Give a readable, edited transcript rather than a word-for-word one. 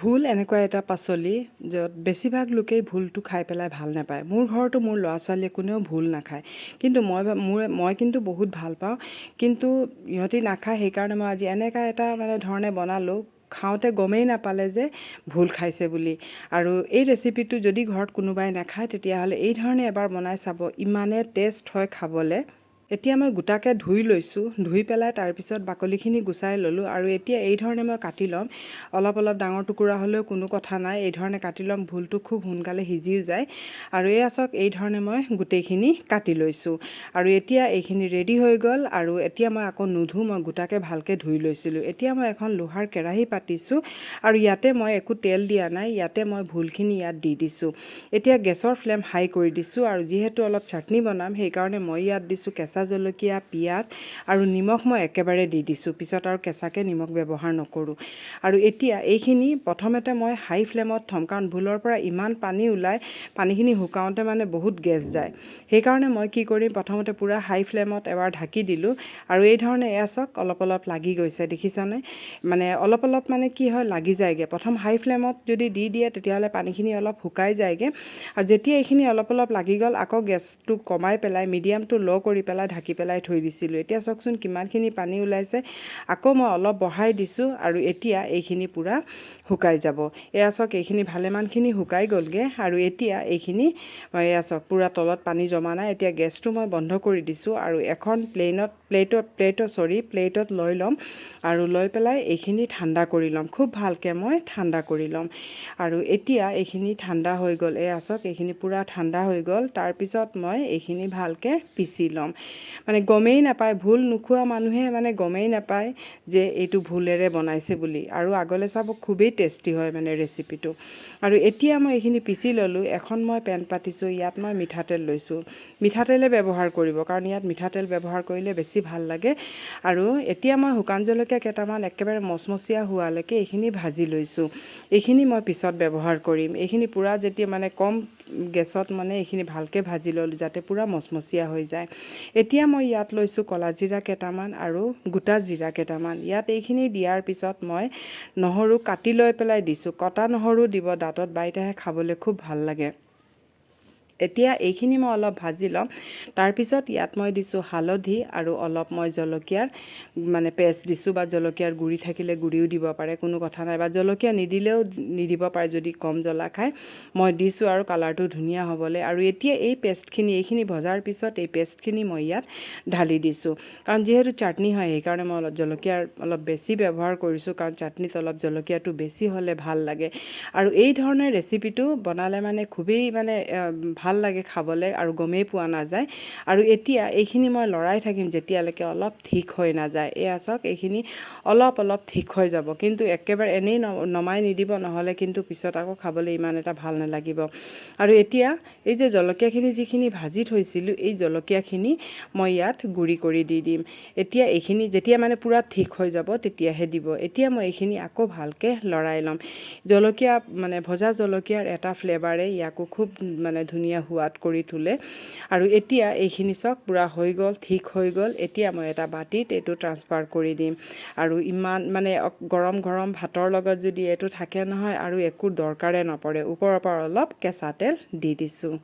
ভোল এনেকুৱা এটা পাচলি য'ত বেছিভাগ লোকেই ভোলটো খাই পেলাই ভাল নাপায়। মোৰ ঘৰতো মোৰ ল'ৰা ছোৱালীয়ে কোনেও ভোল নাখায়, কিন্তু মই কিন্তু বহুত ভাল পাওঁ। কিন্তু ইহঁতি নাখায়, সেইকাৰণে মই আজি এনেকুৱা এটা ধৰণে বনালোঁ, খাওঁতে গমেই নাপালে যে ভোল খাইছে বুলি। আৰু এই ৰেচিপিটো যদি ঘৰত কোনোবাই নাখায় তেতিয়াহ'লে এই ধৰণে এবাৰ বনাই চাব, ইমানে টেষ্ট হয় খাবলৈ। এতিয়া মই গোটাকৈ ধুই লৈছোঁ, ধুই পেলাই তাৰপিছত বাকলিখিনি গুচাই ল'লোঁ। আৰু এতিয়া এই ধৰণে মই কাটি ল'ম। অলপ ডাঙৰ টুকুৰা হ'লেও কোনো কথা নাই, এই ধৰণে কাটি ল'ম। ভোলটো খুব সোনকালে সিজিও যায়। আৰু এয়া চাওক, এই ধৰণে মই গোটেইখিনি কাটি লৈছোঁ। আৰু এতিয়া এইখিনি ৰেডি হৈ গ'ল। আৰু এতিয়া মই আকৌ নুধু, মই গোটাকৈ ভালকৈ ধুই লৈছিলোঁ। এতিয়া মই এখন লোহাৰ কেৰাহী পাতিছোঁ, আৰু ইয়াতে মই একো তেল দিয়া নাই, ইয়াতে মই ভোলখিনি ইয়াত দি দিছোঁ। এতিয়া গেছৰ ফ্লেম হাই কৰি দিছোঁ। আৰু যিহেতু অলপ চাটনি বনাম, সেইকাৰণে মই ইয়াত দিছোঁ কেঁচা জলকীয়া, পিঁয়াজ আৰু নিমখ মই একেবাৰে দি দিছোঁ। পিছত আৰু কেঁচাকৈ নিমখ ব্যৱহাৰ নকৰোঁ। আৰু এতিয়া এইখিনি প্ৰথমতে মই হাই ফ্লেমত থ'ম, কাৰণ ভোলৰ পৰা ইমান পানী ওলায়, পানীখিনি শুকাওঁতে বহুত গেছ যায়। সেইকাৰণে মই কি কৰিম, প্ৰথমতে পূৰা হাই ফ্লেমত এবাৰ ঢাকি দিলোঁ। আৰু এই ধৰণে এয়া চাওক, অলপ লাগি গৈছে, দেখিছানে? অলপ কি হয়, লাগি যায়গৈ। প্ৰথম হাই ফ্লেমত যদি দি দিয়ে তেতিয়াহ'লে পানীখিনি অলপ শুকাই যায়গৈ। আৰু যেতিয়া এইখিনি অলপ লাগি গ'ল, আকৌ গেছটো কমাই পেলাই মিডিয়াম টু ল' কৰি পেলাই ঢাকি পেলাই থৈ দিছিলোঁ। এতিয়া চাওকচোন কিমানখিনি পানী ওলাইছে। আকৌ মই অলপ বঢ়াই দিছোঁ, আৰু এতিয়া এইখিনি পূৰা শুকাই যাব। এয়া চাওক, এইখিনি ভালেমানখিনি শুকাই গ'লগৈ। আৰু এতিয়া এইখিনি এয়া চাওক, পূৰা তলত পানী জমা নাই। এতিয়া গেছটো মই বন্ধ কৰি দিছোঁ, আৰু এখন প্লেটত লৈ ল'ম। আৰু লৈ পেলাই এইখিনি ঠাণ্ডা কৰি ল'ম, খুব ভালকৈ মই ঠাণ্ডা কৰি ল'ম। আৰু এতিয়া এইখিনি ঠাণ্ডা হৈ গ'ল। এয়া চাওক, এইখিনি পূৰা ঠাণ্ডা হৈ গ'ল। তাৰপিছত মই এইখিনি ভালকৈ পিচি ল'ম। গমেই নাপায়, ভোল নোখোৱা মানুহে গমেই নাপায় যে এইটো ভোলেৰে বনাইছে বুলি। আৰু আগলৈ চাব, খুবেই টেষ্টি হয় ৰেচিপিটো। আৰু এতিয়া মই এইখিনি পিচি ল'লোঁ। এখন মই পেন পাতিছোঁ, ইয়াত মই মিঠাতেল লৈছোঁ। মিঠাতেলে ব্যৱহাৰ কৰিব, কাৰণ ইয়াত মিঠাতেল ব্যৱহাৰ কৰিলে বেছি ভাল লাগে। আৰু এতিয়া মই শুকান জলকীয়া কেইটামান একেবাৰে মচমচীয়া হোৱালৈকে এইখিনি ভাজি লৈছোঁ। এইখিনি মই পিছত ব্যৱহাৰ কৰিম। এইখিনি পূৰা যেতিয়া কম গেছত এইখিনি ভালকৈ ভাজি ল'লোঁ, যাতে পূৰা মচমচীয়া হৈ যায়। এতিয়া মই ইয়াত লৈছোঁ ক'লা জিৰা কেইটামান আৰু গোটা জিৰা কেইটামান। ইয়াত এইখিনি দিয়াৰ পিছত মই নহৰু কাটি লৈ পেলাই দিছোঁ। কটা নহৰু দিব, দাঁতত বাইতেহে খাবলৈ খুব ভাল লাগে। এতিয়া এইখিনি মই অলপ ভাজি ল'ম। তাৰপিছত ইয়াত মই দিছোঁ হালধি, আৰু অলপ মই জলকীয়াৰ পেষ্ট দিছোঁ, বা জলকীয়াৰ গুড়ি থাকিলে গুড়িও দিব পাৰে, কোনো কথা নাই। বা জলকীয়া নিদিলেও নিদিব পাৰে যদি কম জ্বলা খায়। মই দিছোঁ আৰু কালাৰটো ধুনীয়া হ'বলৈ। আৰু এতিয়া এইখিনি ভজাৰ পিছত এই পেষ্টখিনি মই ইয়াত ঢালি দিছোঁ। কাৰণ যিহেতু চাটনি হয়, সেইকাৰণে মই জলকীয়াৰ অলপ বেছি ব্যৱহাৰ কৰিছোঁ, কাৰণ চাটনিত অলপ জলকীয়াটো বেছি হ'লে ভাল লাগে। আৰু এই ধৰণৰ ৰেচিপিটো বনালে খুবেই ভাল লাগে খাবলৈ, আৰু গমেই পোৱা নাযায়। আৰু এতিয়া এইখিনি মই লৰাই থাকিম যেতিয়ালৈকে অলপ ঠিক হৈ নাযায়। এয়া চাওক, এইখিনি অলপ ঠিক হৈ যাব, কিন্তু একেবাৰে এনেই নমাই নিদিব, নহ'লে কিন্তু পিছত আকৌ খাবলৈ ইমান এটা ভাল নালাগিব। আৰু এতিয়া এই যে জলকীয়াখিনি যিখিনি ভাজি থৈছিলোঁ, এই জলকীয়াখিনি মই ইয়াত গুড়ি কৰি দি দিম। এতিয়া এইখিনি যেতিয়া পূৰা ঠিক হৈ যাব তেতিয়াহে দিব। এতিয়া মই এইখিনি আকৌ ভালকৈ লৰাই ল'ম। জলকীয়া ভজা জলকীয়াৰ এটা ফ্লেভাৰে ইয়াকো খুব ধুনীয়া সোৱাদ কৰি তোলে। আৰু এতিয়া এইখিনি চাওক, পূৰা হৈ গ'ল, ঠিক হৈ গ'ল। এতিয়া মই এটা বাতিত এইটো ট্ৰান্সফাৰ কৰি দিম। আৰু ইমান গৰম ভাতৰ লগত যদি এইটো থাকে নহয়, আৰু একো দৰকাৰে নপৰে। ওপৰৰ পৰা অলপ কেঁচা তেল দি দিছোঁ।